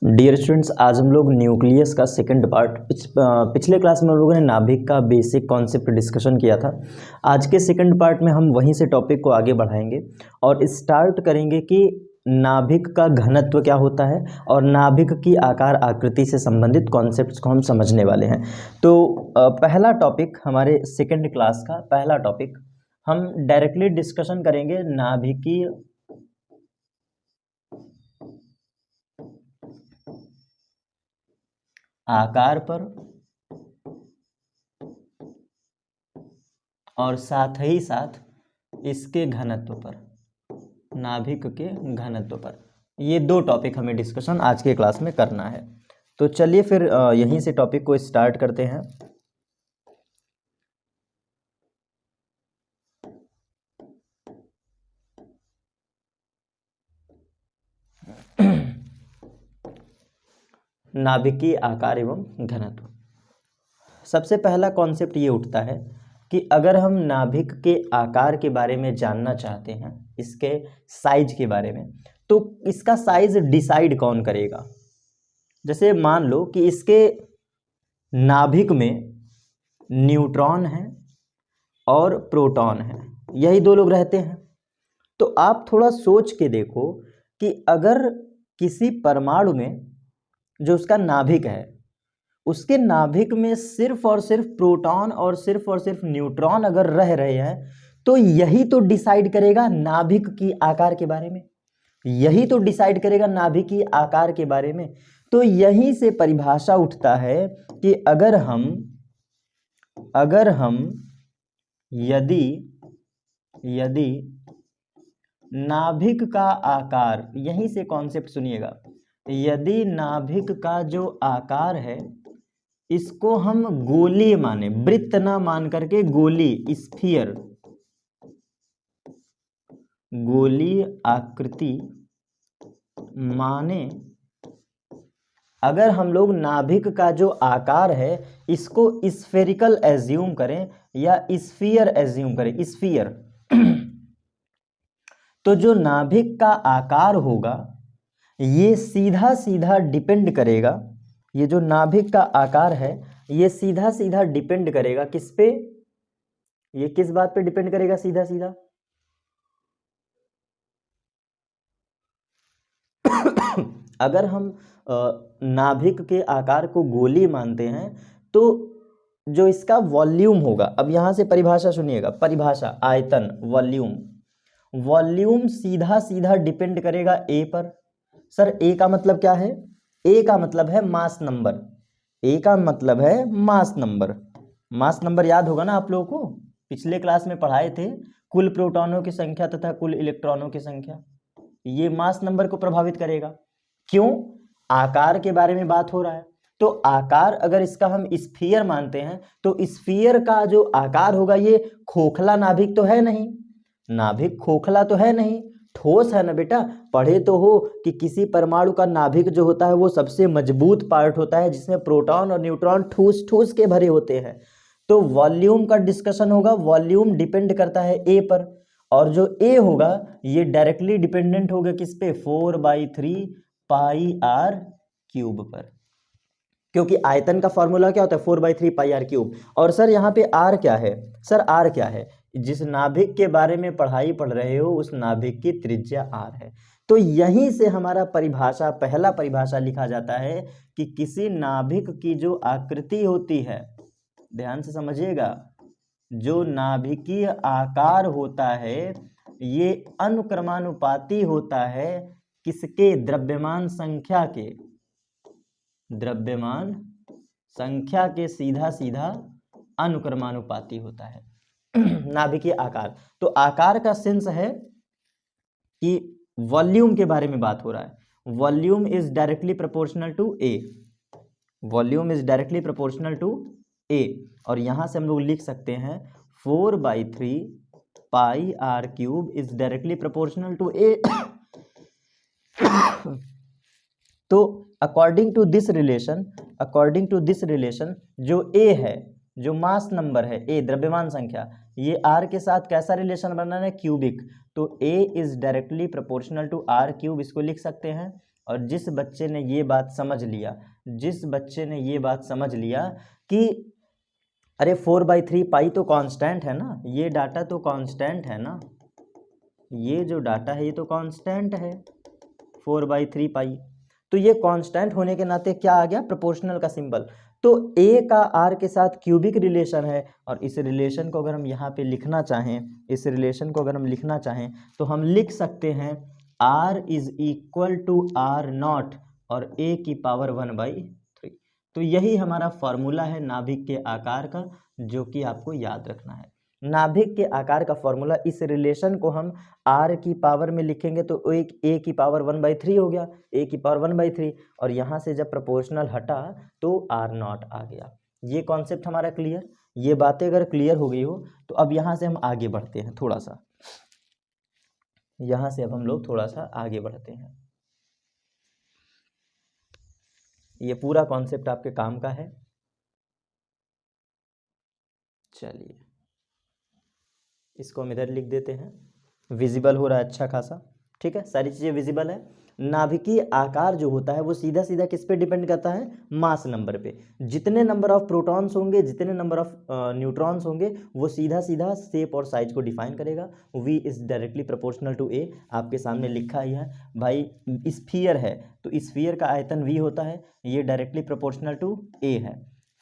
Dear students, आज हम लोग न्यूक्लियस का सेकंड पार्ट पिछले क्लास में हम लोगों ने नाभिक का बेसिक कॉन्सेप्ट डिस्कशन किया था। आज के सेकंड पार्ट में हम वहीं से टॉपिक को आगे बढ़ाएंगे और स्टार्ट करेंगे कि नाभिक का घनत्व क्या होता है और नाभिक की आकार आकृति से संबंधित कॉन्सेप्ट्स को हम समझने वाले हैं। तो पहला टॉपिक, हमारे सेकंड क्लास का पहला टॉपिक, हम डायरेक्टली डिस्कशन करेंगे नाभिकीय आकार पर और साथ ही साथ इसके घनत्व पर, नाभिक के घनत्व पर। ये दो टॉपिक हमें डिस्कशन आज के क्लास में करना है। तो चलिए फिर यहीं से टॉपिक को स्टार्ट करते हैं। नाभिकीय आकार एवं घनत्व। सबसे पहला कॉन्सेप्ट ये उठता है कि अगर हम नाभिक के आकार के बारे में जानना चाहते हैं, इसके साइज के बारे में, तो इसका साइज डिसाइड कौन करेगा। जैसे मान लो कि इसके नाभिक में न्यूट्रॉन है और प्रोटॉन है, यही दो लोग रहते हैं। तो आप थोड़ा सोच के देखो कि अगर किसी परमाणु में जो उसका नाभिक है, उसके नाभिक में सिर्फ और सिर्फ प्रोटॉन और सिर्फ न्यूट्रॉन अगर रह रहे हैं, तो यही तो डिसाइड करेगा नाभिक की आकार के बारे में, यही तो डिसाइड करेगा नाभिक की आकार के बारे में। तो यहीं से परिभाषा उठता है कि अगर हम यदि नाभिक का आकार, यहीं से कॉन्सेप्ट सुनिएगा, यदि नाभिक का जो आकार है इसको हम गोलीय माने, वृत्त ना मान करके गोलीय, स्फीयर, गोलीय आकृति माने, अगर हम लोग नाभिक का जो आकार है इसको स्फेरिकल एज्यूम करें या स्फीयर एज्यूम करें, स्फीयर, तो जो नाभिक का आकार होगा ये सीधा सीधा डिपेंड करेगा, ये जो नाभिक का आकार है ये सीधा सीधा डिपेंड करेगा किस पे, ये किस बात पे डिपेंड करेगा सीधा सीधा, अगर हम नाभिक के आकार को गोली मानते हैं तो जो इसका वॉल्यूम होगा, अब यहां से परिभाषा सुनिएगा, परिभाषा आयतन, वॉल्यूम सीधा सीधा डिपेंड करेगा ए पर। सर ए का मतलब क्या है? ए का मतलब है मास नंबर, ए का मतलब है मास नंबर। मास नंबर याद होगा ना आप लोगों को, पिछले क्लास में पढ़ाए थे, कुल प्रोटॉनों की संख्या तथा कुल इलेक्ट्रॉनों की संख्या, ये मास नंबर को प्रभावित करेगा। क्यों? आकार के बारे में बात हो रहा है, तो आकार अगर इसका हम स्फीयर मानते हैं तो स्फीयर का जो आकार होगा ये खोखला नाभिक तो है नहीं, नाभिक खोखला तो है नहीं, ठोस है ना बेटा। पढ़े तो हो कि किसी परमाणु का नाभिक जो होता है वो सबसे मजबूत पार्ट होता है जिसमें प्रोटॉन और न्यूट्रॉन ठूस ठूस के भरे होते हैं। तो वॉल्यूम का डिस्कशन होगा, वॉल्यूम डिपेंड करता है ए पर, और जो ए होगा ये डायरेक्टली डिपेंडेंट होगा किस पे, 4/3 पाई आर क्यूब पर, क्योंकि आयतन का फॉर्मूला क्या होता है, 4/3 पाई आर क्यूब। और सर यहाँ पे आर क्या है? सर आर क्या है? जिस नाभिक के बारे में पढ़ाई पढ़ रहे हो उस नाभिक की त्रिज्या आर है। तो यहीं से हमारा परिभाषा, पहला परिभाषा लिखा जाता है कि किसी नाभिक की जो आकृति होती है, ध्यान से समझिएगा, जो नाभिकीय आकार होता है ये अनुक्रमानुपाती होता है किसके? द्रव्यमान संख्या के, द्रव्यमान संख्या के सीधा सीधा अनुक्रमानुपाती होता है नाभिकीय आकार। तो आकार का सेंस है कि वॉल्यूम के बारे में बात हो रहा है, volume is directly proportional to A, volume is directly proportional to A. और यहां से हम लोग लिख सकते हैं 4/3 pi r cube is directly proportional to A. तो अकॉर्डिंग टू दिस रिलेशन जो ए है, जो मास नंबर है ए, द्रव्यमान संख्या, ये आर के साथ कैसा रिलेशन बनाना है? क्यूबिक। तो A is directly proportional to r cube, इसको लिख सकते हैं। और जिस बच्चे ने ये बात समझ लिया, जिस बच्चे ने ये बात समझ लिया कि अरे 4/3 पाई तो कांस्टेंट है ना, ये डाटा तो कांस्टेंट है ना, ये जो डाटा है ये तो कांस्टेंट है 4/3 पाई, तो ये कांस्टेंट होने के नाते क्या आ गया, प्रोपोर्शनल का सिंबल। तो ए का आर के साथ क्यूबिक रिलेशन है, और इस रिलेशन को अगर हम यहाँ पे लिखना चाहें, इस रिलेशन को अगर हम लिखना चाहें तो हम लिख सकते हैं R is equal to R nought और ए की पावर 1/3। तो यही हमारा फॉर्मूला है नाभिक के आकार का, जो कि आपको याद रखना है। नाभिक के आकार का फॉर्मूला, इस रिलेशन को हम आर की पावर में लिखेंगे तो एक ए की पावर 1/3 हो गया, ए की पावर 1/3, और यहाँ से जब प्रोपोर्शनल हटा तो आर नॉट आ गया। ये कॉन्सेप्ट हमारा क्लियर, ये बातें अगर क्लियर हो गई हो तो अब यहाँ से हम आगे बढ़ते हैं थोड़ा सा, यहाँ से अब हम लोग थोड़ा सा आगे बढ़ते हैं। ये पूरा कॉन्सेप्ट आपके काम का है। चलिए इसको हम इधर लिख देते हैं, विजिबल हो रहा है अच्छा खासा, ठीक है, सारी चीज़ें विजिबल है। नाभिकीय आकार जो होता है वो सीधा सीधा किस पे डिपेंड करता है, मास नंबर पे। जितने नंबर ऑफ प्रोटॉन्स होंगे, जितने नंबर ऑफ न्यूट्रॉन्स होंगे, वो सीधा सीधा शेप और साइज को डिफाइन करेगा। V is directly proportional to A, आपके सामने लिखा ही है भाई, स्फीयर है तो स्फीयर का आयतन V होता है, ये डायरेक्टली प्रोपोर्शनल टू A है।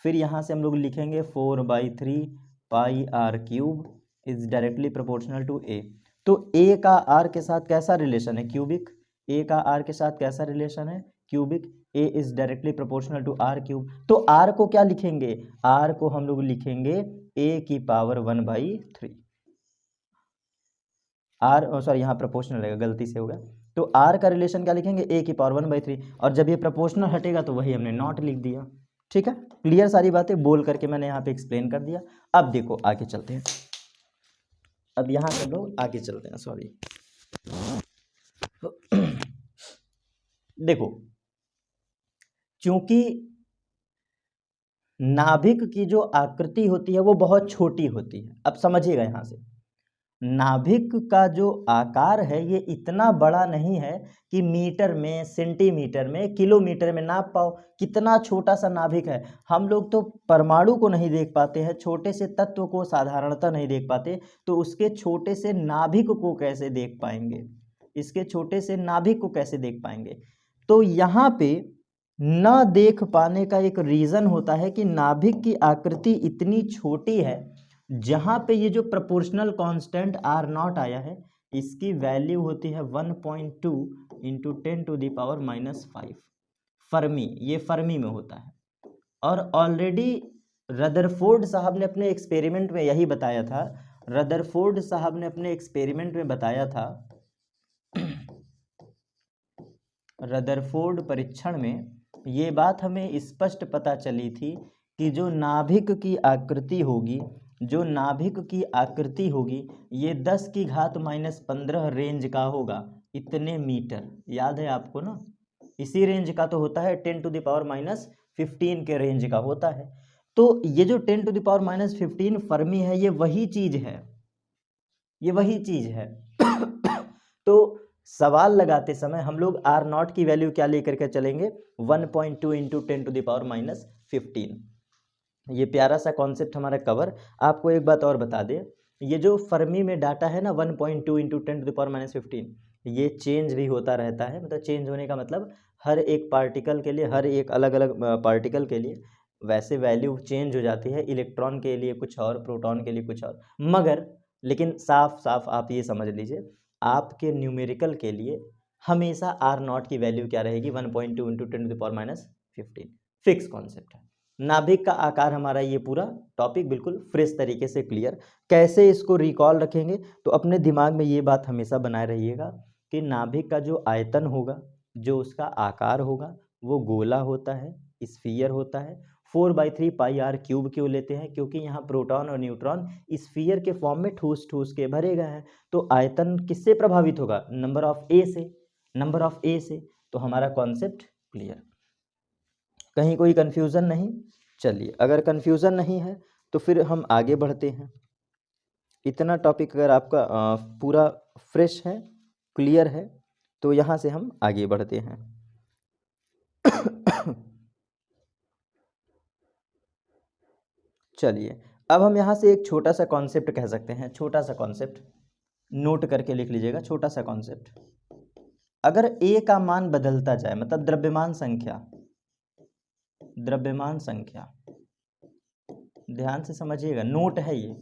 फिर यहाँ से हम लोग लिखेंगे 4/3 pi r cube is directly proportional to A। तो A का R के साथ कैसा रिलेशन है, क्यूबिक। A का R के साथ कैसा रिलेशन है, cubic. A is directly proportional to R cube. तो R को क्या लिखेंगे, R को हम लोग लिखेंगे A की पावर 1/3। R सॉरी यहाँ प्रोपोर्शनल रहेगा, गलती से होगा। तो R का रिलेशन क्या लिखेंगे, A की पावर 1/3, और जब ये प्रोपोर्शनल हटेगा तो वही हमने नॉट लिख दिया। ठीक है, क्लियर, सारी बातें बोल करके मैंने यहाँ पे एक्सप्लेन कर दिया। अब देखो आगे चलते हैं, अब यहाँ से लोग आगे चलते हैं, सॉरी देखो, क्योंकि नाभिक की जो आकृति होती है वो बहुत छोटी होती है। अब समझिएगा, यहाँ से नाभिक का जो आकार है ये इतना बड़ा नहीं है कि मीटर में, सेंटीमीटर में, किलोमीटर में नाप पाओ। कितना छोटा सा नाभिक है, हम लोग तो परमाणु को नहीं देख पाते हैं, छोटे से तत्व को साधारणतः नहीं देख पाते, तो उसके छोटे से नाभिक को कैसे देख पाएंगे, इसके छोटे से नाभिक को कैसे देख पाएंगे। तो यहाँ पे न देख पाने का एक रीजन होता है कि नाभिक की आकृति इतनी छोटी है, जहां पे ये जो प्रोपोर्शनल कांस्टेंट आर नॉट आया है इसकी वैल्यू होती है 1.2 इंटू 10⁻⁻5 फर्मी, ये फर्मी में होता है। और ऑलरेडी रदरफोर्ड साहब ने अपने एक्सपेरिमेंट में यही बताया था, रदरफोर्ड साहब ने अपने एक्सपेरिमेंट में बताया था, रदरफोर्ड परीक्षण में ये बात हमें स्पष्ट पता चली थी कि जो नाभिक की आकृति होगी, जो नाभिक की आकृति होगी ये 10⁻⁻15 रेंज का होगा, इतने मीटर, याद है आपको ना, इसी रेंज का तो होता है, 10⁻⁻15 के रेंज का होता है। तो ये जो 10⁻⁻15 फर्मी है, ये वही चीज है, ये वही चीज है। तो सवाल लगाते समय हम लोग आर नॉट की वैल्यू क्या लेकर के चलेंगे, 1.2 इंटू 10⁻⁻15। ये प्यारा सा कॉन्सेप्ट हमारा कवर। आपको एक बात और बता दें, ये जो फर्मी में डाटा है ना 1.2 इंटू 10⁻⁻15, ये चेंज भी होता रहता है। मतलब चेंज होने का मतलब हर एक पार्टिकल के लिए, हर एक अलग अलग पार्टिकल के लिए वैसे वैल्यू चेंज हो जाती है, इलेक्ट्रॉन के लिए कुछ और, प्रोटॉन के लिए कुछ और, मगर लेकिन साफ साफ आप ये समझ लीजिए, आपके न्यूमेरिकल के लिए हमेशा आर नॉट की वैल्यू क्या रहेगी, 1.2 इंटू 10⁻⁻15, फिक्स कॉन्सेप्ट है। नाभिक का आकार हमारा ये पूरा टॉपिक बिल्कुल फ्रेश तरीके से क्लियर। कैसे इसको रिकॉल रखेंगे, तो अपने दिमाग में ये बात हमेशा बनाए रहिएगा कि नाभिक का जो आयतन होगा, जो उसका आकार होगा, वो गोला होता है, स्फीयर होता है। 4/3 पाई आर क्यूब क्यों लेते हैं, क्योंकि यहाँ प्रोटॉन और न्यूट्रॉन स्फीयर के फॉर्म में ठूस ठूस के भरे गए हैं। तो आयतन किससे प्रभावित होगा, नंबर ऑफ ए से, नंबर ऑफ ए से। तो हमारा कॉन्सेप्ट क्लियर, कहीं कोई कंफ्यूजन नहीं। चलिए, अगर कंफ्यूजन नहीं है तो फिर हम आगे बढ़ते हैं। इतना टॉपिक अगर आपका पूरा फ्रेश है, क्लियर है, तो यहाँ से हम आगे बढ़ते हैं। चलिए अब हम यहाँ से एक छोटा सा कॉन्सेप्ट कह सकते हैं, छोटा सा कॉन्सेप्ट नोट करके लिख लीजिएगा, छोटा सा कॉन्सेप्ट। अगर ए का मान बदलता जाए, मतलब द्रव्यमान संख्या, द्रव्यमान संख्या, ध्यान से समझिएगा, नोट है ये।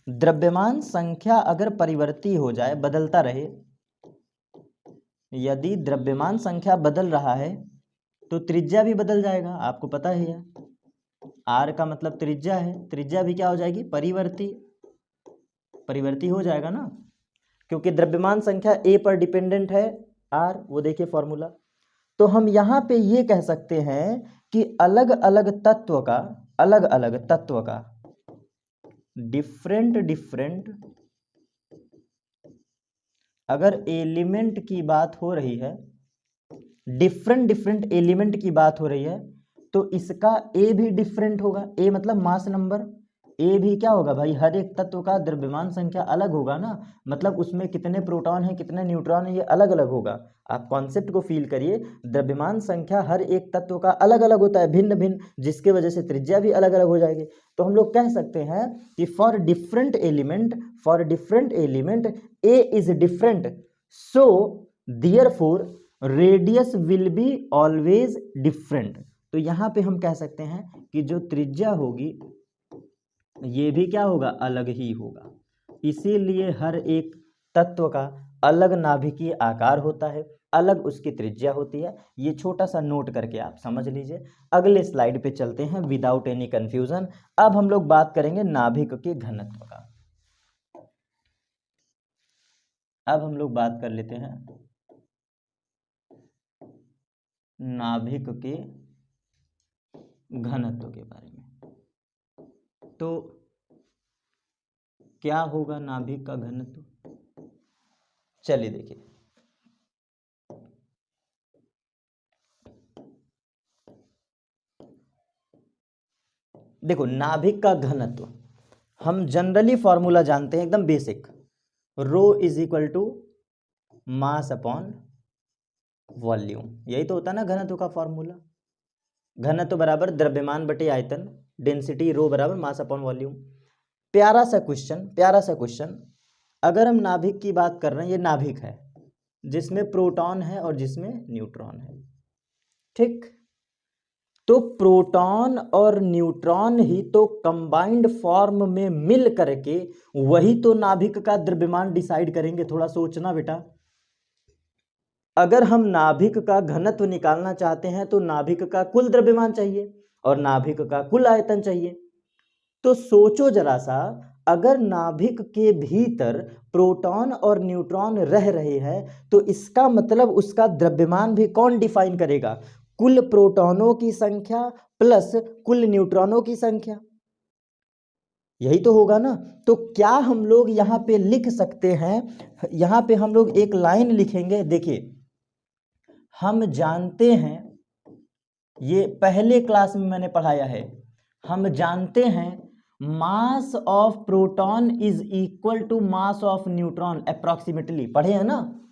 द्रव्यमान संख्या अगर परिवर्ती हो जाए, बदलता रहे, यदि द्रव्यमान संख्या बदल रहा है तो त्रिज्या भी बदल जाएगा, आपको पता ही है। आर का मतलब त्रिज्या है, त्रिज्या भी क्या हो जाएगी, परिवर्ती, परिवर्ती हो जाएगा ना, क्योंकि द्रव्यमान संख्या ए पर डिपेंडेंट है, आर, वो देखिए फॉर्मूला। तो हम यहाँ पे ये कह सकते हैं कि अलग अलग तत्व का, अलग अलग तत्व का डिफरेंट डिफरेंट, अगर एलिमेंट की बात हो रही है, डिफरेंट डिफरेंट एलिमेंट की बात हो रही है, तो इसका ए भी डिफरेंट होगा। ए मतलब मास नंबर, ए भी क्या होगा भाई, हर एक तत्व का द्रव्यमान संख्या अलग होगा ना, मतलब उसमें कितने प्रोटॉन है कितने न्यूट्रॉन है ये अलग अलग होगा। आप कॉन्सेप्ट को फील करिए, द्रव्यमान संख्या हर एक तत्व का अलग अलग होता है, भिन्न भिन्न, जिसके वजह से त्रिज्या भी अलग अलग हो जाएगी। तो हम लोग कह सकते हैं कि for different element, for different element A is different, so therefore radius will be always different. तो यहाँ पे हम कह सकते हैं कि जो त्रिज्या होगी ये भी क्या होगा, अलग ही होगा। इसीलिए हर एक तत्व का अलग नाभिकीय आकार होता है, अलग उसकी त्रिज्या होती है। ये छोटा सा नोट करके आप समझ लीजिए। अगले स्लाइड पे चलते हैं विदाउट एनी कंफ्यूजन। अब हम लोग बात करेंगे नाभिक के घनत्व का। अब हम लोग बात कर लेते हैं नाभिक के घनत्व के बारे में। तो क्या होगा नाभिक का घनत्व, चलिए देखिए। देखो नाभिक का घनत्व हम जनरली फॉर्मूला जानते हैं, एकदम basic, rho is equal to mass upon volume, यही तो होता है ना घनत्व का फॉर्मूला। घनत्व बराबर द्रव्यमान बटे आयतन, डेंसिटी रो बराबर मास अपॉन वॉल्यूम। प्यारा सा क्वेश्चन, प्यारा सा क्वेश्चन। अगर हम नाभिक की बात कर रहे हैं, ये नाभिक है जिसमें प्रोटॉन है और जिसमें न्यूट्रॉन है, ठीक। तो प्रोटॉन और न्यूट्रॉन ही तो कंबाइंड फॉर्म में मिल करके वही तो नाभिक का द्रव्यमान डिसाइड करेंगे। थोड़ा सोचना बेटा, अगर हम नाभिक का घनत्व निकालना चाहते हैं तो नाभिक का कुल द्रव्यमान चाहिए और नाभिक का कुल आयतन चाहिए। तो सोचो जरा सा, अगर नाभिक के भीतर प्रोटॉन और न्यूट्रॉन रह रहे हैं तो इसका मतलब उसका द्रव्यमान भी कौन डिफाइन करेगा, कुल प्रोटॉनों की संख्या प्लस कुल न्यूट्रॉनों की संख्या, यही तो होगा ना। तो क्या हम लोग यहाँ पे लिख सकते हैं, यहाँ पे हम लोग एक लाइन लिखेंगे। देखिए हम जानते हैं, ये पहले क्लास में मैंने पढ़ाया है, हम जानते हैं mass of proton is equal to mass of neutron approximately, पढ़े हैं ना।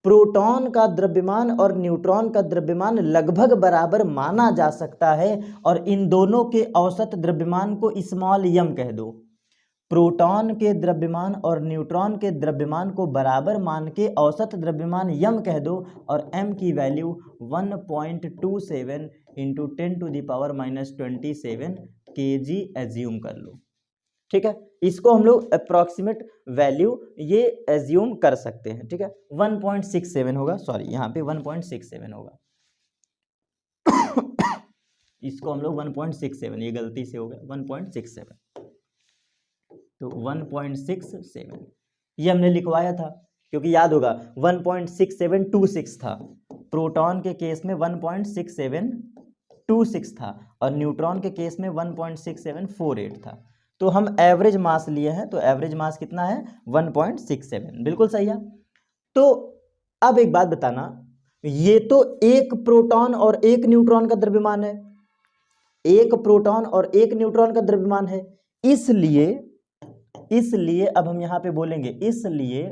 प्रोटॉन का द्रव्यमान और न्यूट्रॉन का द्रव्यमान लगभग बराबर माना जा सकता है और इन दोनों के औसत द्रव्यमान को स्मॉल m कह दो। प्रोटॉन के द्रव्यमान और न्यूट्रॉन के द्रव्यमान को बराबर मान के औसत द्रव्यमान m कह दो और m की वैल्यू 1.27 इंटू 10⁻⁻27 kg एज्यूम कर लो, ठीक है। इसको हम लोग अप्रॉक्सीमेट वैल्यू ये एज्यूम कर सकते हैं, ठीक है। 1.67 होगा, सॉरी यहाँ पे 1.67 होगा। इसको हम लोग 1.67, ये गलती से हो गया 1.67, तो 1.67 ये हमने लिखवाया था क्योंकि याद होगा 1.6726 था, प्रोटॉन के केस में 1.6726 था और न्यूट्रॉन के केस में 1.6748 था। तो हम एवरेज मास लिए हैं, तो एवरेज मास कितना है 1.67, बिल्कुल सही है। तो अब एक बात बताना, ये तो एक प्रोटॉन और एक न्यूट्रॉन का द्रव्यमान है, एक प्रोटॉन और एक न्यूट्रॉन का द्रव्यमान है, इसलिए अब हम यहां पे बोलेंगे, इसलिए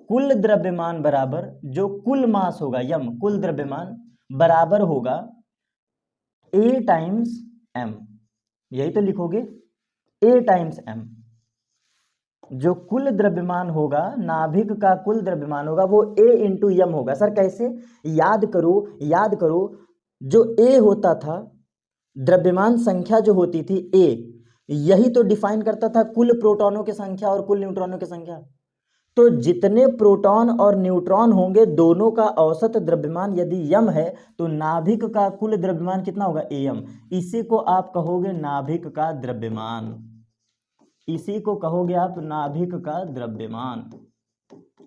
कुल द्रव्यमान बराबर जो कुल मास होगा यम, कुल द्रव्यमान बराबर होगा A टाइम्स m, यही तो लिखोगे a टाइम्स m। जो कुल द्रव्यमान होगा, नाभिक का कुल द्रव्यमान होगा वो a इंटू m होगा। सर कैसे? याद करो, याद करो, जो a होता था, द्रव्यमान संख्या जो होती थी a, यही तो डिफाइन करता था कुल प्रोटॉनों की संख्या और कुल न्यूट्रॉनों की संख्या। तो जितने प्रोटॉन और न्यूट्रॉन होंगे दोनों का औसत द्रव्यमान यदि m है तो नाभिक का कुल द्रव्यमान कितना होगा? am। इसी को आप कहोगे नाभिक का द्रव्यमान, इसी को कहोगे आप नाभिक का द्रव्यमान।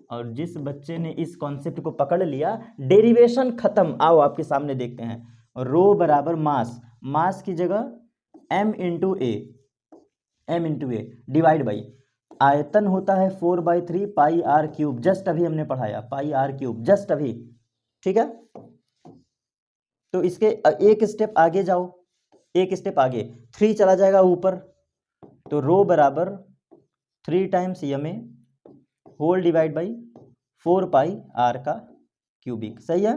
और जिस बच्चे ने इस कॉन्सेप्ट को पकड़ लिया, डेरिवेशन खत्म। आओ आपके सामने देखते हैं। रो बराबर मास, मास की जगह m into A, m into A divide by आयतन होता है 4/3 पाई आर क्यूब। जस्ट अभी हमने पढ़ाया पाई आर क्यूब, जस्ट अभी, ठीक है। तो इसके एक स्टेप आगे जाओ, एक स्टेप आगे, 3 चला जाएगा ऊपर, तो रो बराबर 3 times M A whole divide by 4 pi R का क्यूबिक। सही है।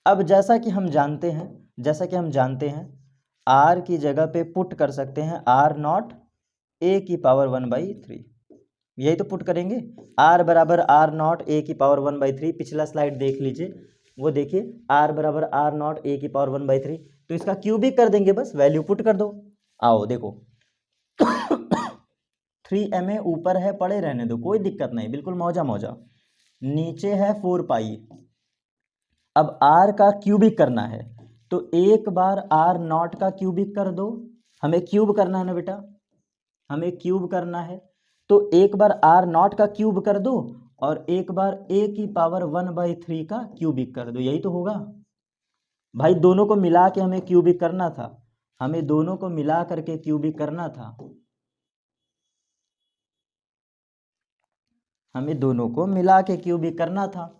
अब जैसा कि हम जानते हैं, जैसा कि हम जानते हैं, आर की जगह पे पुट कर सकते हैं आर नॉट ए की पावर 1/3, यही तो पुट करेंगे। आर बराबर आर नॉट ए की पावर 1/3, पिछला स्लाइड देख लीजिए, वो देखिए आर बराबर आर नॉट ए की पावर 1/3, तो इसका क्यूबिक कर देंगे, बस वैल्यू पुट कर दो। आओ देखो 3ma ऊपर है, पड़े रहने दो, कोई दिक्कत नहीं, बिल्कुल मौजा मौजा। नीचे है 4 पाई। अब r का क्यूबिक करना है तो एक बार r नॉट का क्यूबिक कर दो, हमें क्यूब करना है ना बेटा, हमें क्यूब करना है, तो एक बार r नॉट का क्यूब कर दो और एक बार a की पावर 1/3 का क्यूबिक कर दो, यही तो होगा भाई। दोनों को मिला के हमें क्यूबिक करना था, हमें दोनों को मिला करके क्यूबिक करना था, हमें दोनों को मिला के क्यूबिक करना था।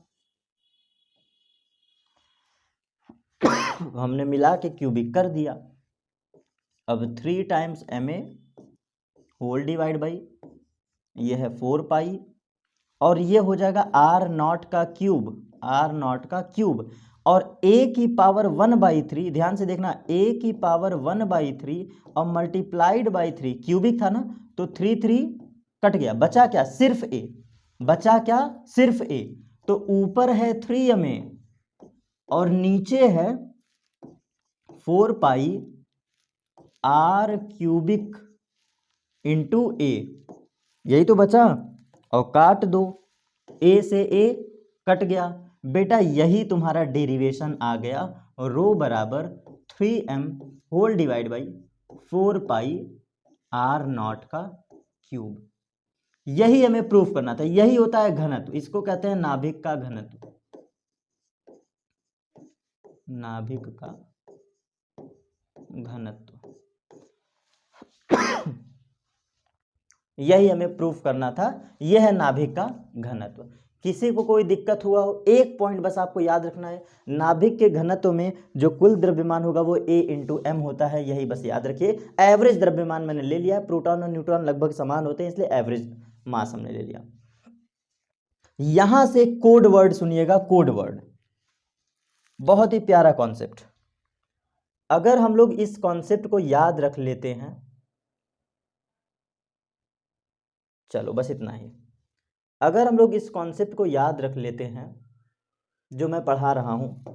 हमने मिला के क्यूबिक कर दिया। अब 3 times ma whole divide by, ये है 4 पाई, और ये हो जाएगा आर नॉट का क्यूब, आर नॉट का क्यूब, और a की पावर 1/3, ध्यान से देखना, a की पावर 1/3 और मल्टीप्लाइड बाई 3, क्यूबिक था ना, तो 3 कट गया, बचा क्या? सिर्फ a, बचा क्या? सिर्फ a। तो ऊपर है 3ma और नीचे है 4 पाई आर क्यूबिक इंटू ए, यही तो बचा, और काट दो, a से a कट गया बेटा, यही तुम्हारा डेरिवेशन आ गया। रो बराबर 3m whole divide by 4 pi R nought का क्यूब। यही हमें प्रूफ करना था, यही होता है घनत्व, इसको कहते हैं नाभिक का घनत्व, नाभिक का घनत्व। यही हमें प्रूफ करना था, यह है नाभिक का घनत्व। किसी को कोई दिक्कत हुआ हो, एक पॉइंट बस आपको याद रखना है, नाभिक के घनत्व में जो कुल द्रव्यमान होगा वो a इंटू m होता है, यही बस याद रखिए। एवरेज द्रव्यमान मैंने ले लिया, प्रोटॉन और न्यूट्रॉन लगभग समान होते हैं इसलिए एवरेज मास हमने ले लिया। यहां से कोड वर्ड सुनिएगा, कोड वर्ड, बहुत ही प्यारा कॉन्सेप्ट। अगर हम लोग इस कॉन्सेप्ट को याद रख लेते हैं, चलो बस इतना ही, अगर हम लोग इस कॉन्सेप्ट को याद रख लेते हैं जो मैं पढ़ा रहा हूं,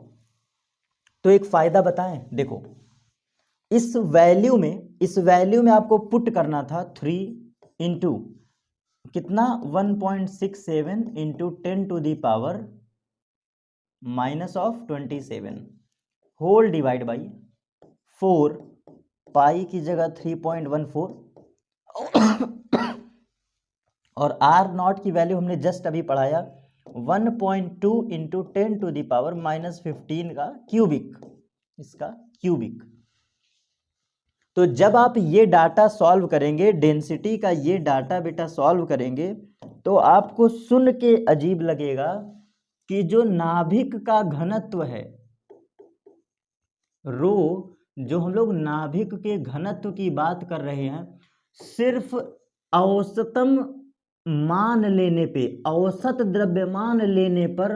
तो एक फायदा बताएं। देखो इस वैल्यू में आपको पुट करना था 3 इंटू कितना 1.67 into 10 to the power -27 whole divide by 4 pi की जगह 3.14 और आर नॉट की वैल्यू हमने जस्ट अभी पढ़ाया 1.2 इंटू 10 टू दी पावर -15 का क्यूबिक, इसका क्यूबिक। तो जब आप ये डाटा सॉल्व करेंगे, डेंसिटी का ये डाटा बेटा सॉल्व करेंगे, तो आपको सुन के अजीब लगेगा कि जो नाभिक का घनत्व है, रो, जो हम लोग नाभिक के घनत्व की बात कर रहे हैं, सिर्फ औसतम मान लेने पे, औसत द्रव्यमान लेने पर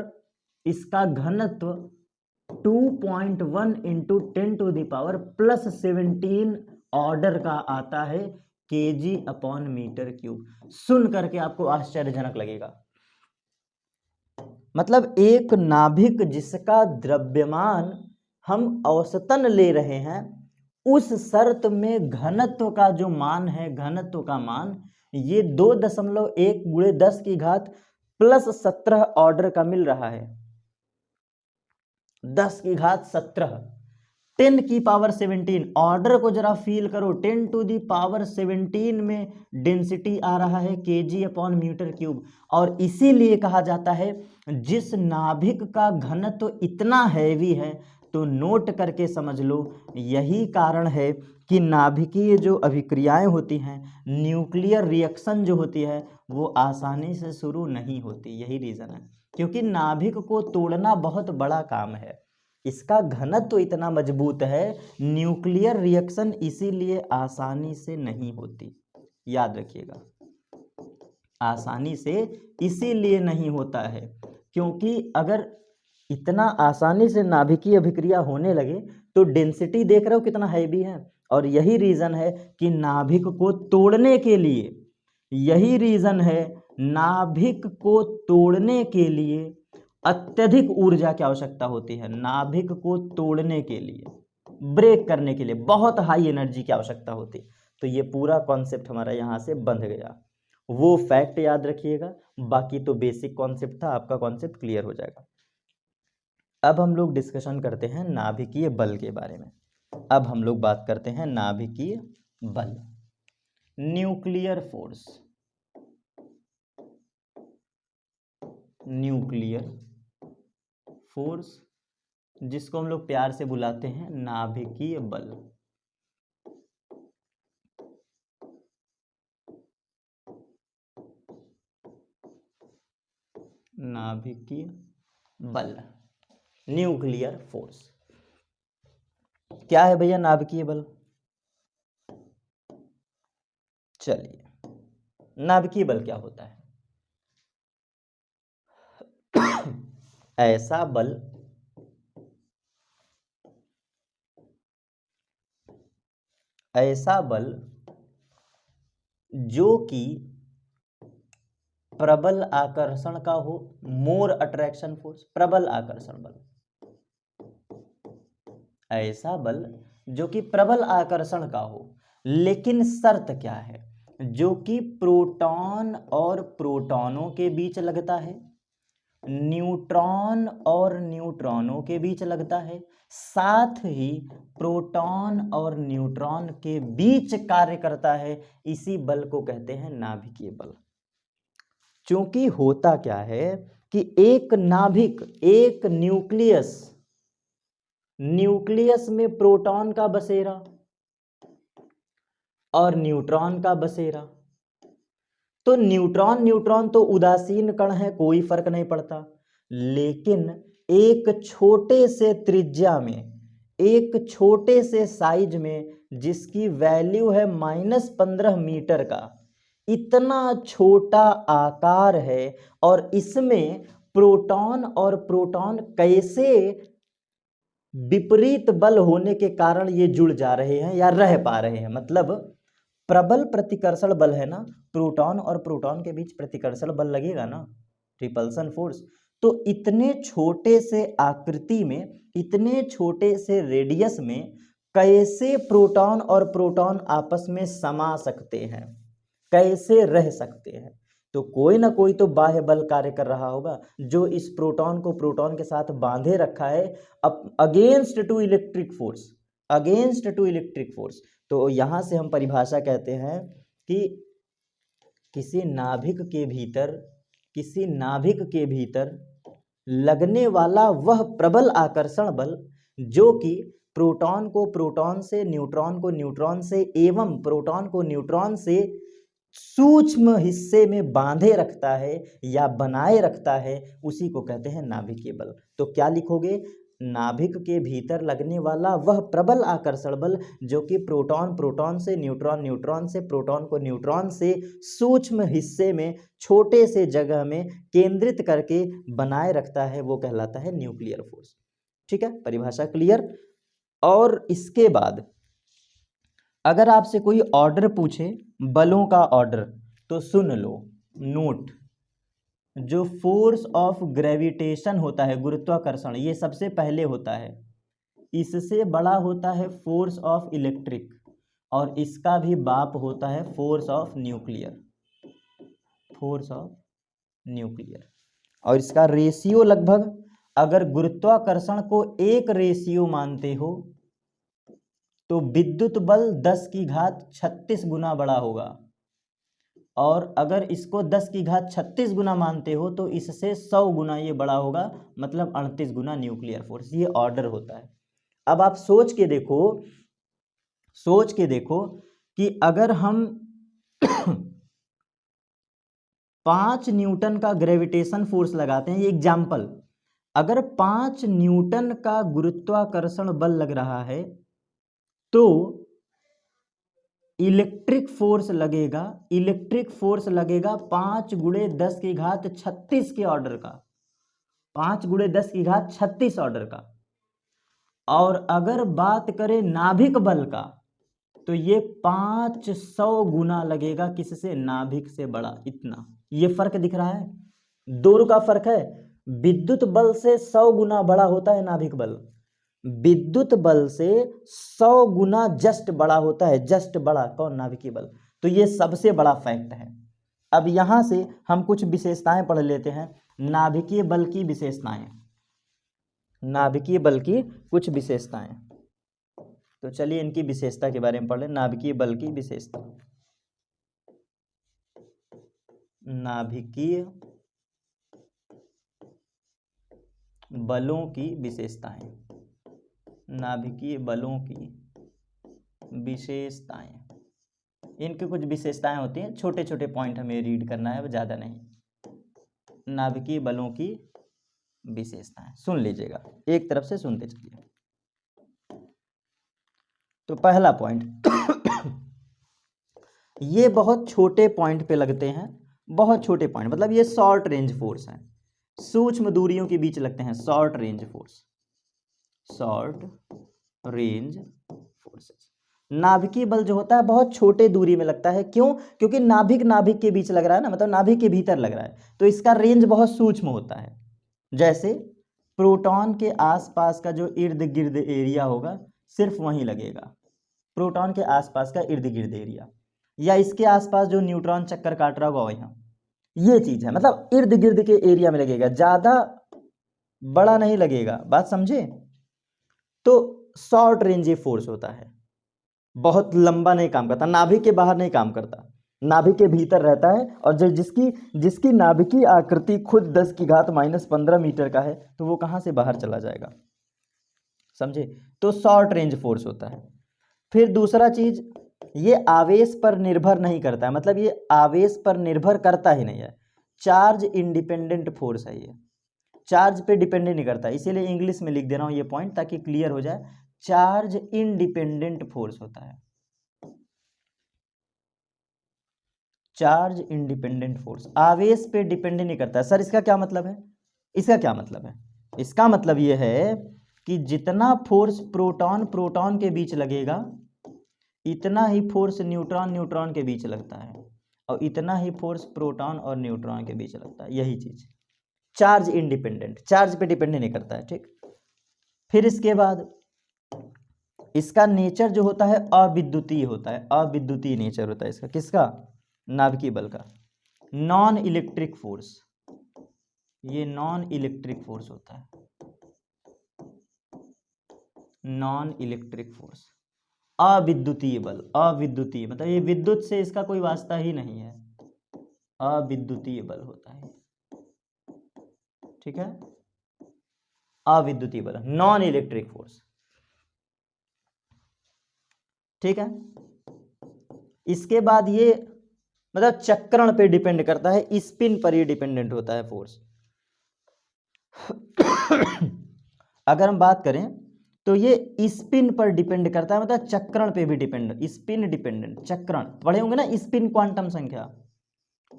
इसका घनत्व 2.1 इंटू 10⁻+17 ऑर्डर का आता है kg/मीटर क्यूब। सुन करके आपको आश्चर्यजनक लगेगा, मतलब एक नाभिक जिसका द्रव्यमान हम औसतन ले रहे हैं, उस शर्त में घनत्व का जो मान है, घनत्व का मान ये 2.1 × 10⁻+17 ऑर्डर का मिल रहा है। 10⁻17 10⁻17 ऑर्डर को जरा फील करो, 10⁻17 में डेंसिटी आ रहा है kg/मीटर क्यूब। और इसीलिए कहा जाता है जिस नाभिक का घनत्व इतना हैवी है, तो नोट करके समझ लो, यही कारण है कि नाभिकीय जो अभिक्रियाएं होती हैं, न्यूक्लियर रिएक्शन जो होती है, वो आसानी से शुरू नहीं होती। यही रीज़न है, क्योंकि नाभिक को तोड़ना बहुत बड़ा काम है, इसका घनत्व इतना मजबूत है, न्यूक्लियर रिएक्शन इसीलिए आसानी से नहीं होती। याद रखिएगा, आसानी से इसीलिए नहीं होता है, क्योंकि अगर इतना आसानी से नाभिकीय अभिक्रिया होने लगे तो डेंसिटी देख रहे हो कितना हैवी है। और यही रीज़न है कि नाभिक को तोड़ने के लिए, यही रीज़न है नाभिक को तोड़ने के लिए अत्यधिक ऊर्जा की आवश्यकता होती है। नाभिक को तोड़ने के लिए, ब्रेक करने के लिए बहुत हाई एनर्जी की आवश्यकता होती। तो ये पूरा कॉन्सेप्ट हमारा यहाँ से बंध गया। वो फैक्ट याद रखिएगा, बाकी तो बेसिक कॉन्सेप्ट था, आपका कॉन्सेप्ट क्लियर हो जाएगा। अब हम लोग डिस्कशन करते हैं नाभिकीय बल के बारे में। अब हम लोग बात करते हैं नाभिकीय बल, न्यूक्लियर फोर्स। न्यूक्लियर फोर्स जिसको हम लोग प्यार से बुलाते हैं नाभिकीय बल। नाभिकीय बल, न्यूक्लियर फोर्स क्या है भैया नाभिकीय बल? चलिए, नाभिकीय बल क्या होता है? ऐसा बल जो कि प्रबल आकर्षण का हो, मोर अट्रैक्शन फोर्स, प्रबल आकर्षण बल। ऐसा बल जो कि प्रबल आकर्षण का हो, लेकिन शर्त क्या है? जो कि प्रोटॉन और प्रोटॉनों के बीच लगता है, न्यूट्रॉन और न्यूट्रॉनों के बीच लगता है, साथ ही प्रोटॉन और न्यूट्रॉन के बीच कार्य करता है। इसी बल को कहते हैं नाभिकीय बल। क्योंकि होता क्या है कि एक नाभिक, एक न्यूक्लियस में प्रोटॉन का बसेरा और न्यूट्रॉन का बसेरा, तो न्यूट्रॉन तो उदासीन कण है, कोई फर्क नहीं पड़ता। लेकिन एक छोटे से त्रिज्या में, एक छोटे से साइज में, जिसकी वैल्यू है -15 मीटर का, इतना छोटा आकार है, और इसमें प्रोटॉन और प्रोटॉन कैसे विपरीत बल होने के कारण ये जुड़ जा रहे हैं या रह पा रहे हैं। मतलब प्रबल प्रतिकर्षण बल है ना, प्रोटॉन और प्रोटॉन के बीच प्रतिकर्षण बल लगेगा ना, रिपल्सन फोर्स। तो इतने छोटे से आकृति में, इतने छोटे से रेडियस में कैसे प्रोटॉन और प्रोटॉन आपस में समा सकते हैं, कैसे रह सकते हैं? तो कोई ना कोई तो बाह्य बल कार्य कर रहा होगा, जो इस प्रोटॉन को प्रोटॉन के साथ बांधे रखा है against to electric force, against to electric force. तो यहाँ से हम परिभाषा कहते हैं कि किसी नाभिक के भीतर लगने वाला वह प्रबल आकर्षण बल जो कि प्रोटॉन को प्रोटॉन से, न्यूट्रॉन को न्यूट्रॉन से एवं प्रोटॉन को न्यूट्रॉन से सूक्ष्म हिस्से में बांधे रखता है या बनाए रखता है, उसी को कहते हैं नाभिकीय बल। तो क्या लिखोगे? नाभिक के भीतर लगने वाला वह प्रबल आकर्षण बल जो कि प्रोटॉन से, न्यूट्रॉन से, प्रोटॉन को न्यूट्रॉन से सूक्ष्म हिस्से में, छोटे से जगह में केंद्रित करके बनाए रखता है, वो कहलाता है न्यूक्लियर फोर्स। ठीक है, परिभाषा क्लियर। और इसके बाद अगर आपसे कोई ऑर्डर पूछे बलों का ऑर्डर, तो सुन लो, नोट, जो फोर्स ऑफ ग्रेविटेशन होता है, गुरुत्वाकर्षण, ये सबसे पहले होता है। इससे बड़ा होता है फोर्स ऑफ इलेक्ट्रिक, और इसका भी बाप होता है force of nuclear, force of nuclear. और इसका रेशियो लगभग, अगर गुरुत्वाकर्षण को एक रेशियो मानते हो तो विद्युत बल 10 की घात 36 गुना बड़ा होगा, और अगर इसको 10 की घात 36 गुना मानते हो तो इससे 100 गुना ये बड़ा होगा, मतलब 38 गुना न्यूक्लियर फोर्स। ये ऑर्डर होता है। अब आप सोच के देखो कि अगर हम 5 न्यूटन का ग्रेविटेशन फोर्स लगाते हैं, ये एग्जाम्पल, अगर 5 न्यूटन का गुरुत्वाकर्षण बल लग रहा है तो इलेक्ट्रिक फोर्स लगेगा 5 गुणे 10 की घात 36 के ऑर्डर का, 5 गुणे 10 की घात 36 ऑर्डर का। और अगर बात करें नाभिक बल का, तो ये 500 गुना लगेगा, किससे? नाभिक से बड़ा। इतना ये फर्क दिख रहा है, दोनों का फर्क है। विद्युत बल से 100 गुना बड़ा होता है नाभिक बल, विद्युत बल से 100 गुना जस्ट बड़ा होता है, जस्ट बड़ा कौन? नाभिकीय बल। तो ये सबसे बड़ा फैक्ट है। अब यहां से हम कुछ विशेषताएं पढ़ लेते हैं, नाभिकीय बल की विशेषताएं, नाभिकीय बल की कुछ विशेषताएं। तो चलिए इनकी विशेषता के बारे में पढ़ लें। नाभिकीय बल की विशेषता, नाभिकीय बलों की विशेषताएं, नाभिकीय बलों की विशेषताएं। इनकी कुछ विशेषताएं होती हैं, छोटे छोटे पॉइंट हमें रीड करना है, ज़्यादा नहीं। नाभिकीय बलों की विशेषताएं सुन लीजिएगा, एक तरफ से सुनते चलिए। तो पहला पॉइंट ये बहुत छोटे पॉइंट पे लगते हैं, बहुत छोटे पॉइंट, मतलब ये शॉर्ट रेंज फोर्स है, सूक्ष्म दूरियों के बीच लगते हैं, short range force, short range forces. नाभिकीय बल जो होता है बहुत छोटे दूरी में लगता है, क्यों? क्योंकि नाभिक के बीच लग रहा है ना, मतलब नाभिक के भीतर लग रहा है, तो इसका रेंज बहुत सूक्ष्म होता है। जैसे प्रोटॉन के आसपास का जो इर्द गिर्द एरिया होगा, सिर्फ वहीं लगेगा, प्रोटॉन के आसपास का इर्द गिर्द एरिया, या इसके आसपास जो न्यूट्रॉन चक्कर काट रहा होगा यहाँ, ये चीज है, मतलब इर्द गिर्द के एरिया में लगेगा, ज्यादा बड़ा नहीं लगेगा। बात समझे? तो शॉर्ट रेंज ये फोर्स होता है, बहुत लंबा नहीं काम करता, नाभिक के बाहर नहीं काम करता, नाभिक के भीतर रहता है। और जो जिसकी नाभिकीय आकृति खुद 10 की घात -15 मीटर का है, तो वो कहां से बाहर चला जाएगा? समझे? तो शॉर्ट रेंज फोर्स होता है। फिर दूसरा चीज, ये आवेश पर निर्भर नहीं करता है, मतलब ये आवेश पर निर्भर करता ही नहीं है, चार्ज इंडिपेंडेंट फोर्स है, ये चार्ज पे डिपेंडेंट नहीं करता। इसीलिए इंग्लिश में लिख दे रहा हूं ये पॉइंट ताकि क्लियर हो जाए, चार्ज इंडिपेंडेंट फोर्स होता है, चार्ज इंडिपेंडेंट फोर्स, आवेश पे डिपेंडेंट नहीं करता। सर इसका क्या मतलब है? इसका क्या मतलब है? इसका मतलब यह है कि जितना फोर्स प्रोटॉन के बीच लगेगा, इतना ही फोर्स न्यूट्रॉन के बीच लगता है, और इतना ही फोर्स प्रोटॉन और न्यूट्रॉन के बीच लगता है। यही चीज चार्ज इंडिपेंडेंट, चार्ज पे डिपेंड नहीं करता है, ठीक। फिर इसके बाद इसका नेचर जो होता है अविद्युतीय होता है, अविद्युतीय नेचर होता है इसका। किसका? नाभिकीय बल का। नॉन इलेक्ट्रिक फोर्स, ये नॉन इलेक्ट्रिक फोर्स होता है, नॉन इलेक्ट्रिक फोर्स, अविद्युतीय बल, अविद्युतीय मतलब ये विद्युत से इसका कोई वास्ता ही नहीं है, अविद्युतीय बल होता है, ठीक है, अविद्युतीय बल, नॉन इलेक्ट्रिक फोर्स, ठीक है। इसके बाद ये मतलब चक्रण पे डिपेंड करता है, स्पिन पर ही डिपेंडेंट होता है फोर्स। अगर हम बात करें तो ये स्पिन पर डिपेंड करता है, मतलब चक्रण पे भी डिपेंड, स्पिन डिपेंडेंट, चक्रण पढ़े होंगे ना, स्पिन क्वांटम संख्या,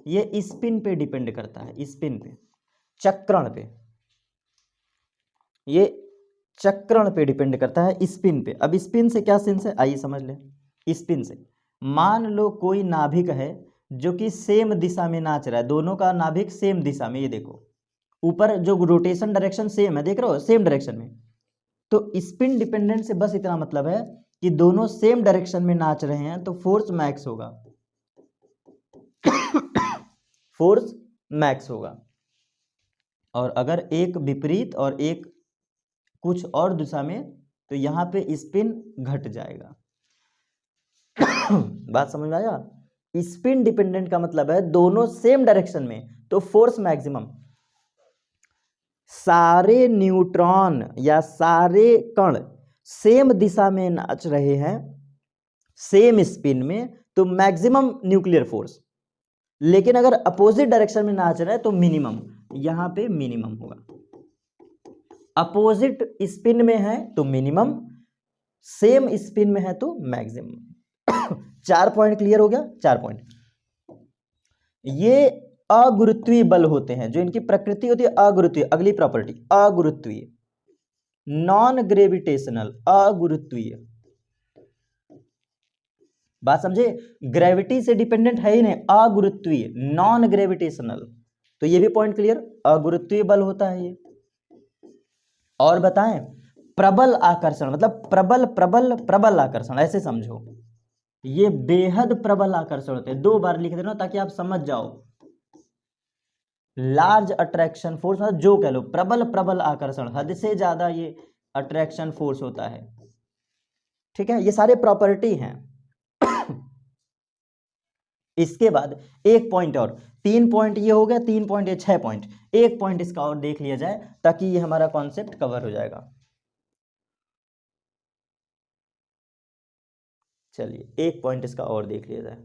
ये स्पिन पे डिपेंड करता है, स्पिन पे, चक्रण पे। ये चक्रण पे डिपेंड करता है, स्पिन पे। अब स्पिन से क्या सेंस है, आइए समझ लें। स्पिन से मान लो कोई नाभिक है जो कि सेम दिशा में नाच रहा है, दोनों का नाभिक सेम दिशा में, ये देखो ऊपर जो रोटेशन डायरेक्शन सेम है, देख रहे हो, सेम डायरेक्शन में। तो स्पिन डिपेंडेंट से बस इतना मतलब है कि दोनों सेम डायरेक्शन में नाच रहे हैं तो फोर्स मैक्स होगा, फोर्स मैक्स होगा। और अगर एक विपरीत और एक कुछ और दिशा में, तो यहां पे स्पिन घट जाएगा। बात समझ में आया? स्पिन डिपेंडेंट का मतलब है दोनों सेम डायरेक्शन में तो फोर्स मैक्सिमम। सारे न्यूट्रॉन या सारे कण सेम दिशा में नाच रहे हैं, सेम स्पिन में, तो मैक्सिमम न्यूक्लियर फोर्स। लेकिन अगर अपोजिट डायरेक्शन में नाच रहा है तो मिनिमम, यहां पे मिनिमम होगा। अपोजिट स्पिन में है तो मिनिमम, सेम स्पिन में है तो मैक्सिमम। 4 पॉइंट क्लियर हो गया? 4 पॉइंट। ये अगुरुत्वीय बल होते हैं, जो इनकी प्रकृति होती है अगुरुत्वीय। अगली प्रॉपर्टी अगुरुत्वीय, नॉन ग्रेविटेशनल, अगुरुत्वीय। बात समझे? ग्रेविटी से डिपेंडेंट है ही नहीं, अगुरुत्वीय, नॉन ग्रेविटेशनल। तो ये भी पॉइंट क्लियर, अगुरुत्वीय बल होता है ये। और बताएं, प्रबल आकर्षण मतलब प्रबल प्रबल प्रबल आकर्षण, ऐसे समझो, ये बेहद प्रबल आकर्षण होते हैं। 2 बार लिख देना ताकि आप समझ जाओ। लार्ज अट्रैक्शन फोर्स मतलब जो कह लो, प्रबल प्रबल आकर्षण, हद से ज्यादा ये अट्रैक्शन फोर्स होता है। ठीक है, ये सारे प्रॉपर्टी हैं। इसके बाद एक पॉइंट और, 3 पॉइंट ये हो गया, 3 पॉइंट ये, 6 पॉइंट। एक पॉइंट इसका और देख लिया जाए ताकि ये हमारा कॉन्सेप्ट कवर हो जाएगा। चलिए एक पॉइंट इसका और देख लिया जाए।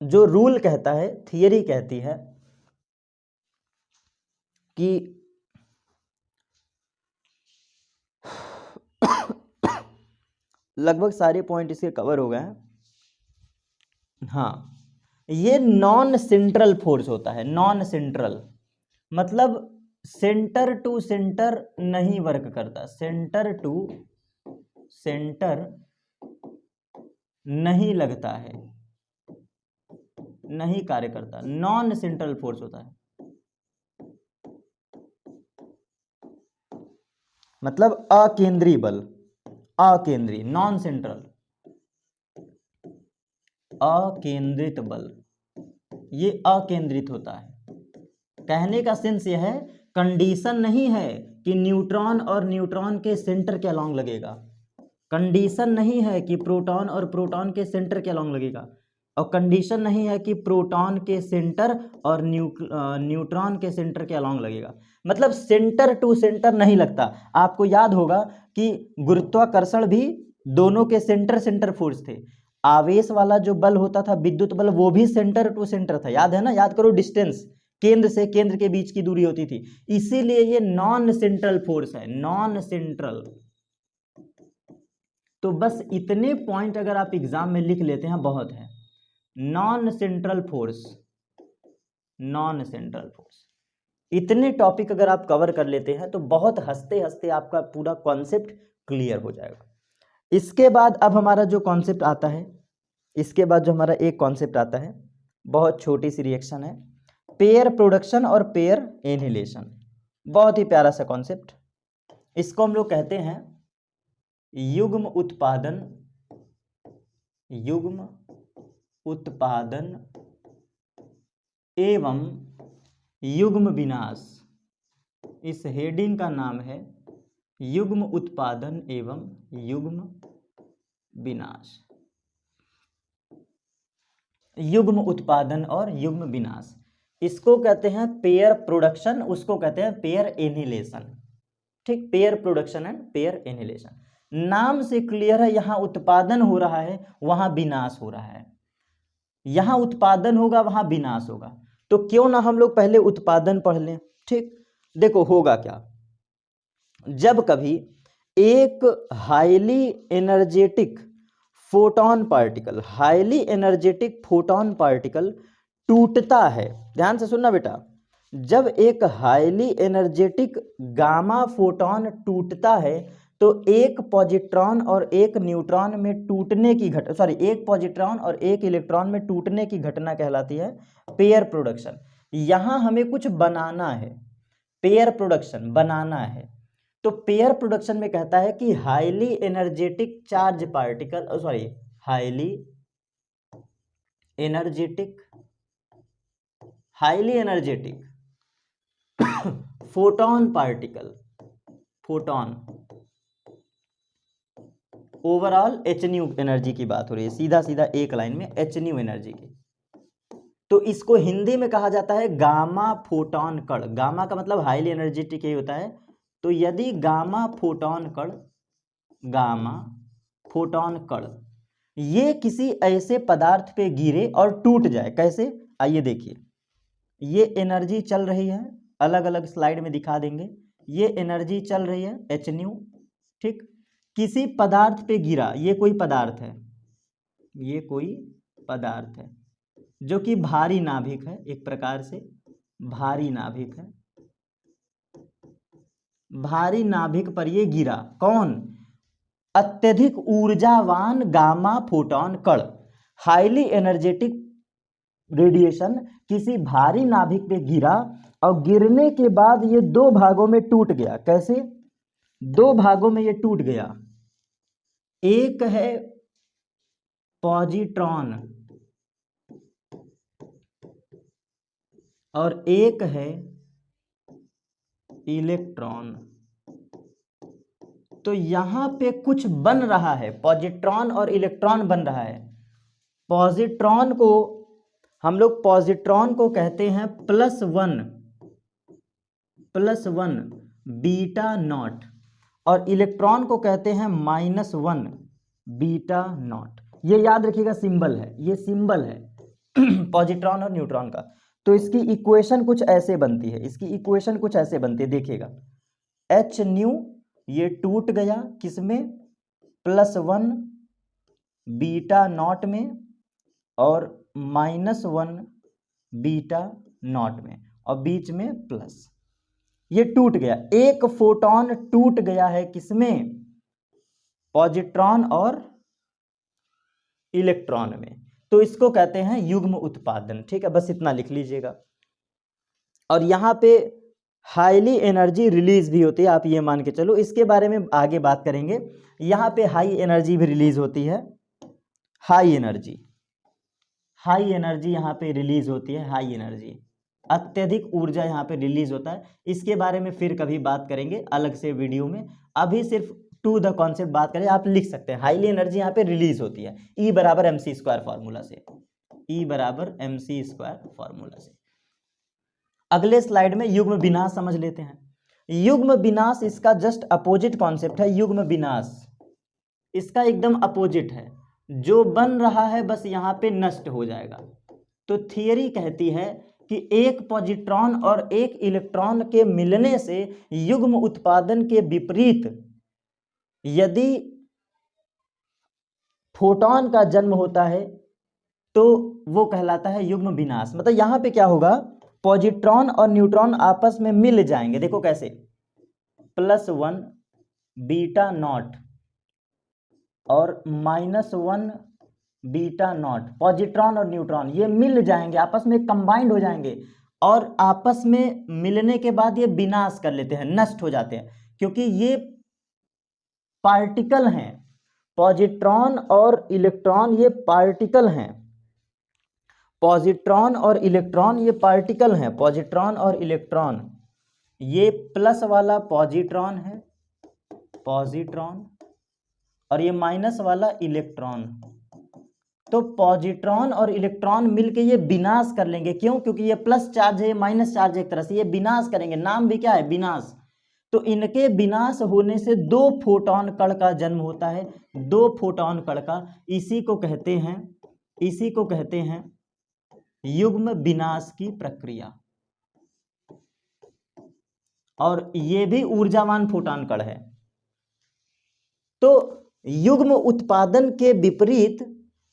जो रूल कहता है, थियरी कहती है कि लगभग सारे पॉइंट इसके कवर हो गए हैं। हाँ, ये नॉन सेंट्रल फोर्स होता है। नॉन सेंट्रल मतलब सेंटर टू सेंटर नहीं वर्क करता, सेंटर टू सेंटर नहीं लगता है, नहीं कार्य करता, नॉन सेंट्रल फोर्स होता है। मतलब अकेंद्रीय बल, अकेंद्रीय, नॉन सेंट्रल, अकेंद्रित बल, ये अकेंद्रित होता है। कहने का सेंस यह है, कंडीशन नहीं है कि न्यूट्रॉन और न्यूट्रॉन के सेंटर के अलोंग लगेगा, कंडीशन नहीं है कि प्रोटॉन और प्रोटॉन के सेंटर के अलोंग लगेगा, और कंडीशन नहीं है कि प्रोटॉन के सेंटर और न्यूट्रॉन के सेंटर के अलोंग लगेगा। मतलब सेंटर टू सेंटर नहीं लगता। आपको याद होगा कि गुरुत्वाकर्षण भी दोनों के सेंटर सेंटर फोर्स थे। आवेश वाला जो बल होता था, विद्युत बल, वो भी सेंटर टू सेंटर था, याद है ना? याद करो, डिस्टेंस, केंद्र से केंद्र के बीच की दूरी होती थी। इसीलिए ये नॉन सेंट्रल फोर्स है, नॉन सेंट्रल। तो बस इतने पॉइंट अगर आप एग्जाम में लिख लेते हैं बहुत है। Non central force, non central force, इतने टॉपिक अगर आप कवर कर लेते हैं तो बहुत हंसते हंसते आपका पूरा कॉन्सेप्ट क्लियर हो जाएगा। इसके बाद अब हमारा जो कॉन्सेप्ट आता है, इसके बाद जो हमारा एक कॉन्सेप्ट आता है, बहुत छोटी सी रिएक्शन है, पेयर प्रोडक्शन और पेयर एनिहिलेशन। बहुत ही प्यारा सा कॉन्सेप्ट। इसको हम लोग कहते हैं युग्म उत्पादन, युग्म उत्पादन एवं युग्म विनाश। इस हेडिंग का नाम है युग्म उत्पादन एवं युग्म विनाश। युग्म उत्पादन और युग्म विनाश, इसको कहते हैं पेयर प्रोडक्शन, उसको कहते हैं पेयर एनिहिलेशन। ठीक, pair production and pair annihilation. नाम से क्लियर है, यहां उत्पादन हो रहा है, वहां विनाश हो रहा है। यहां उत्पादन होगा, वहां विनाश होगा। तो क्यों ना हम लोग पहले उत्पादन पढ़ लें। ठीक, देखो होगा क्या, जब कभी एक highly energetic photon particle, highly energetic photon particle टूटता है, ध्यान से सुनना बेटा, जब एक हाईली एनर्जेटिक गामा फोटॉन टूटता है तो एक पॉजिट्रॉन और एक न्यूट्रॉन में टूटने की एक पॉजिट्रॉन और एक इलेक्ट्रॉन में टूटने की घटना कहलाती है पेयर प्रोडक्शन। यहां हमें कुछ बनाना है, पेयर प्रोडक्शन बनाना है, तो पेयर प्रोडक्शन में कहता है कि highly energetic charge particle highly energetic photon particle, photon overall H new energy की बात हो रही है, सीधा सीधा एक लाइन में एच न्यू एनर्जी की, तो इसको हिंदी में कहा जाता है गामा फोटॉन कण। गामा का मतलब हाईली एनर्जेटिक ही होता है, तो यदि गामा फोटॉन कण ये किसी ऐसे पदार्थ पे गिरे और टूट जाए, कैसे, आइए देखिए, ये एनर्जी चल रही है, अलग अलग स्लाइड में दिखा देंगे, ये एनर्जी चल रही है एच न्यू, ठीक, किसी पदार्थ पे गिरा, ये कोई पदार्थ है, ये कोई पदार्थ है जो कि भारी नाभिक है, एक प्रकार से भारी नाभिक है, भारी नाभिक पर ये गिरा, कौन, अत्यधिक ऊर्जावान गामा फोटॉन कण, हाईली एनर्जेटिक रेडिएशन किसी भारी नाभिक पे गिरा और गिरने के बाद ये दो भागों में टूट गया, कैसे, दो भागों में ये टूट गया, एक है पॉजिट्रॉन और एक है इलेक्ट्रॉन, तो यहां पे कुछ बन रहा है, पॉजिट्रॉन और इलेक्ट्रॉन बन रहा है। पॉजिट्रॉन को हम लोग कहते हैं +1 बीटा नॉट और इलेक्ट्रॉन को कहते हैं -1 बीटा नॉट। ये याद रखिएगा, सिंबल है, ये सिंबल है पॉजिट्रॉन और न्यूट्रॉन का। तो इसकी इक्वेशन कुछ ऐसे बनती है, देखिएगा, एच न्यू ये टूट गया किसमें, +1 बीटा नॉट में और -1 बीटा नॉट में और बीच में प्लस, ये टूट गया, एक फोटॉन टूट गया है किसमें, पॉजिट्रॉन और इलेक्ट्रॉन में, तो इसको कहते हैं युग्म उत्पादन, ठीक है, बस इतना लिख लीजिएगा। और यहां पे हाईली एनर्जी रिलीज भी होती है, आप ये मान के चलो, इसके बारे में आगे बात करेंगे। यहां पे हाई एनर्जी भी रिलीज होती है, हाई एनर्जी यहां पे रिलीज होती है, हाई एनर्जी, अत्यधिक ऊर्जा यहां पे रिलीज होता है, इसके बारे में फिर कभी बात करेंगे अलग से वीडियो में, अभी सिर्फ टू द कॉन्सेप्ट बात करें, आप लिख सकते हैं हाईली एनर्जी यहां पे रिलीज होती है, E बराबर mc² फॉर्मूला से, E बराबर mc² फॉर्मूला से। अगले स्लाइड में युग्म विनाश समझ लेते हैं। युग्म विनाश इसका जस्ट अपोजिट कॉन्सेप्ट है, युग्म विनाश इसका एकदम अपोजिट है, जो बन रहा है बस यहाँ पे नष्ट हो जाएगा। तो थियरी कहती है कि एक पॉजिट्रॉन और एक इलेक्ट्रॉन के मिलने से युग्म उत्पादन के विपरीत यदि फोटॉन का जन्म होता है तो वो कहलाता है युग्म विनाश। मतलब यहाँ पे क्या होगा, पॉजिट्रॉन और न्यूट्रॉन आपस में मिल जाएंगे, देखो कैसे, +1 बीटा नॉट और -1 बीटा नॉट, पॉजिट्रॉन और न्यूट्रॉन ये मिल जाएंगे, आपस में कंबाइंड हो जाएंगे और आपस में मिलने के बाद ये विनाश कर लेते हैं, नष्ट हो जाते हैं, क्योंकि ये पार्टिकल हैं, पॉजिट्रॉन और इलेक्ट्रॉन ये पार्टिकल हैं, पॉजिट्रॉन और इलेक्ट्रॉन ये पार्टिकल हैं, पॉजिट्रॉन और इलेक्ट्रॉन, ये प्लस वाला पॉजिट्रॉन है, पॉजिट्रॉन, और ये माइनस वाला इलेक्ट्रॉन। तो पॉजिट्रॉन और इलेक्ट्रॉन मिलके ये विनाश कर लेंगे, क्यों, क्योंकि ये प्लस चार्ज है, माइनस चार्ज है, एक तरह से ये विनाश करेंगे, नाम भी क्या है, विनाश। तो इनके विनाश होने से दो फोटॉन कण का जन्म होता है, दो फोटॉन कण का, इसी को कहते हैं युग्म विनाश की प्रक्रिया। और ये भी ऊर्जावान फोटॉन कण है। तो युग्म उत्पादन के विपरीत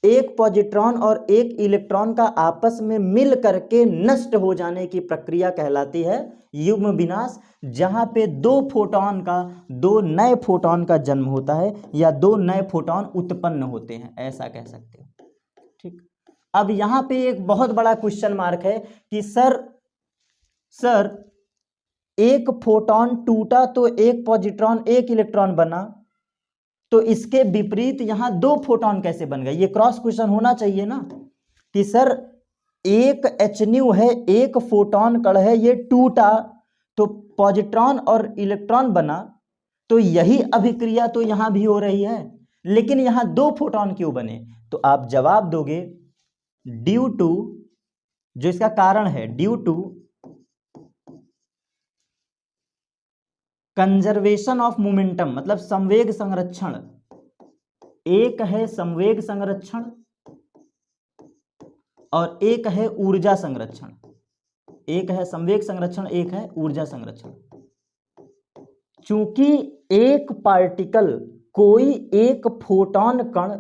एक पॉजिट्रॉन और एक इलेक्ट्रॉन का आपस में मिल करके नष्ट हो जाने की प्रक्रिया कहलाती है युग्म विनाश, जहां पे दो नए फोटोन का जन्म होता है या दो नए फोटोन उत्पन्न होते हैं, ऐसा कह सकते हो। ठीक, अब यहां पे एक बहुत बड़ा क्वेश्चन मार्क है कि सर एक फोटोन टूटा तो एक पॉजिट्रॉन एक इलेक्ट्रॉन बना, तो इसके विपरीत यहां दो फोटोन कैसे बन गए? ये क्रॉस क्वेश्चन होना चाहिए ना कि सर एक HNu है, एक फोटोन कण है, ये टूटा तो पॉजिट्रॉन और इलेक्ट्रॉन बना, तो यही अभिक्रिया तो यहां भी हो रही है, लेकिन यहां दो फोटोन क्यों बने? तो आप जवाब दोगे ड्यू टू, जो इसका कारण है, due to conservation of momentum, मतलब संवेग संरक्षण। एक है संवेग संरक्षण और एक है ऊर्जा संरक्षण। एक है संवेग संरक्षण, एक है ऊर्जा संरक्षण। चूंकि एक पार्टिकल, कोई एक फोटोन कण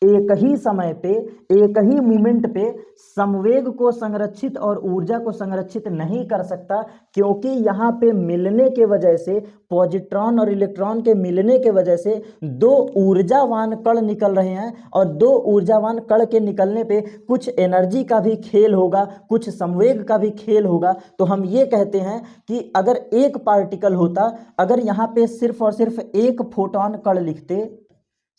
एक ही समय पे, एक ही मोमेंट पे संवेग को संरक्षित और ऊर्जा को संरक्षित नहीं कर सकता, क्योंकि यहाँ पे मिलने के वजह से, पॉजिट्रॉन और इलेक्ट्रॉन के मिलने के वजह से दो ऊर्जावान कण निकल रहे हैं, और दो ऊर्जावान कण के निकलने पे कुछ एनर्जी का भी खेल होगा, कुछ संवेग का भी खेल होगा। तो हम ये कहते हैं कि अगर एक पार्टिकल होता, अगर यहाँ पे सिर्फ और सिर्फ एक फोटोन कण लिखते,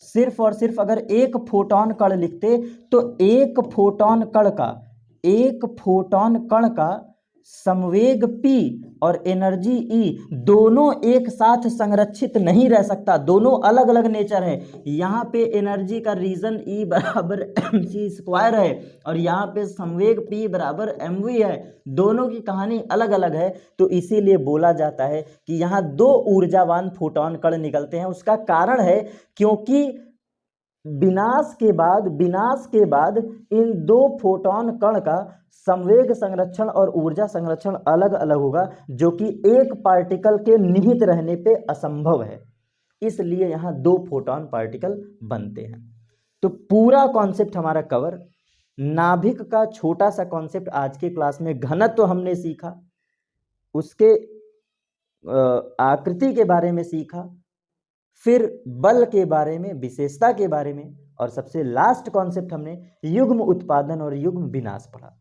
सिर्फ और सिर्फ अगर एक फोटोन कण लिखते, तो एक फोटोन कण का संवेग P और एनर्जी E दोनों एक साथ संरक्षित नहीं रह सकता, दोनों अलग अलग नेचर है। यहाँ पे एनर्जी का रीजन E बराबर mc² है और यहाँ पे संवेग P बराबर mv है, दोनों की कहानी अलग अलग है। तो इसीलिए बोला जाता है कि यहाँ दो ऊर्जावान फोटोन कण निकलते हैं। उसका कारण है क्योंकि विनाश के बाद इन दो फोटोन कण का संवेग संरक्षण और ऊर्जा संरक्षण अलग अलग होगा, जो कि एक पार्टिकल के निहित रहने पे असंभव है। इसलिए यहां दो फोटोन पार्टिकल बनते हैं। तो पूरा कॉन्सेप्ट हमारा कवर, नाभिक का छोटा सा कॉन्सेप्ट आज के क्लास में, घनत्व तो हमने सीखा, उसके आकृति के बारे में सीखा, फिर बल के बारे में, विशेषता के बारे में, और सबसे लास्ट कॉन्सेप्ट हमने युग्म उत्पादन और युग्म विनाश पढ़ा।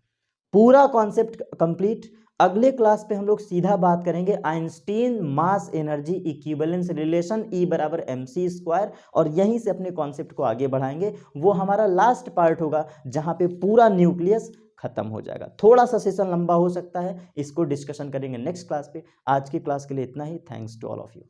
पूरा कॉन्सेप्ट कंप्लीट। अगले क्लास पे हम लोग सीधा बात करेंगे Einstein mass energy equivalence relation, E बराबर mc², और यहीं से अपने कॉन्सेप्ट को आगे बढ़ाएंगे। वो हमारा लास्ट पार्ट होगा जहां पे पूरा न्यूक्लियस खत्म हो जाएगा। थोड़ा सा सेशन लंबा हो सकता है, इसको डिस्कशन करेंगे नेक्स्ट क्लास पे। आज की क्लास के लिए इतना ही। Thanks to all of you.